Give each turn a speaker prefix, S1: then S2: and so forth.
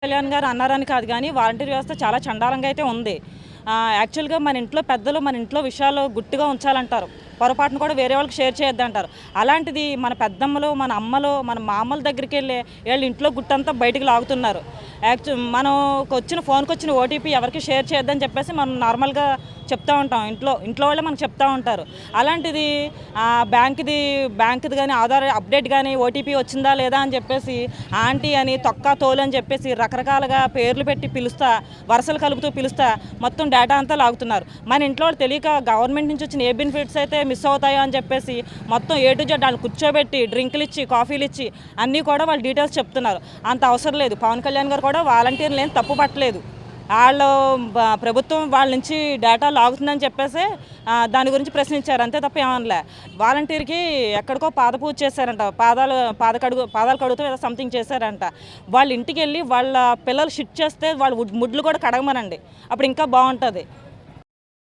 S1: కళ్యాణ్ గారు అన్నారని కాదు కానీ వాలంటీర్ వ్యవస్థ చాలా చండాలంగా అయితే ఉంది. యాక్చువల్గా మన ఇంట్లో పెద్దలు మన ఇంట్లో విషయాలు గుట్టుగా ఉంచాలంటారు. పొరపాటును కూడా వేరే వాళ్ళకి షేర్ చేయొద్దంటారు. అలాంటిది మన పెద్దమ్మలు, మన అమ్మలు, మన మామల దగ్గరికి వెళ్ళి వీళ్ళు ఇంట్లో గుట్టంతా బయటికి లాగుతున్నారు. మనకు వచ్చిన ఫోన్కి వచ్చిన ఓటీపీ ఎవరికి షేర్ చేయొద్దని చెప్పేసి మనం నార్మల్గా చెప్తూ ఉంటాం. ఇంట్లో వాళ్ళే మనకు చెప్తూ ఉంటారు. అలాంటిది బ్యాంకుది కానీ ఆధార్ అప్డేట్ కానీ ఓటీపీ వచ్చిందా లేదా అని చెప్పేసి ఆంటీ అని తొక్క తోలు అని చెప్పేసి రకరకాలుగా పేర్లు పెట్టి పిలుస్తా, వరుసలు కలుపుతూ పిలుస్తా మొత్తం డేటా అంతా లాగుతున్నారు. మన ఇంట్లో వాళ్ళు తెలియక గవర్నమెంట్ నుంచి వచ్చిన ఏ బెనిఫిట్స్ అయితే మిస్ అవుతాయో అని చెప్పేసి మొత్తం A to Z వాళ్ళు కూర్చోబెట్టి డ్రింకులు ఇచ్చి కాఫీలు ఇచ్చి అన్నీ కూడా వాళ్ళు డీటెయిల్స్ చెప్తున్నారు. అంత అవసరం లేదు. పవన్ కళ్యాణ్ గారు కూడా వాలంటీర్లు ఏం తప్పు పట్టలేదు. వాళ్ళు ప్రభుత్వం వాళ్ళ నుంచి డేటా లాగుతుందని చెప్పేసి దాని గురించి ప్రశ్నించారు, అంతే తప్ప ఏమనలే. వాలంటీర్కి ఎక్కడికో పాదపూజ చేశారంట, పాదాలు కడుగుతూ ఏదో సంథింగ్ చేశారంట. వాళ్ళ ఇంటికి వెళ్ళి వాళ్ళ పిల్లలు షిట్ చేస్తే వాళ్ళు ముడ్లు కూడా కడగమనండి, అప్పుడు ఇంకా బాగుంటుంది.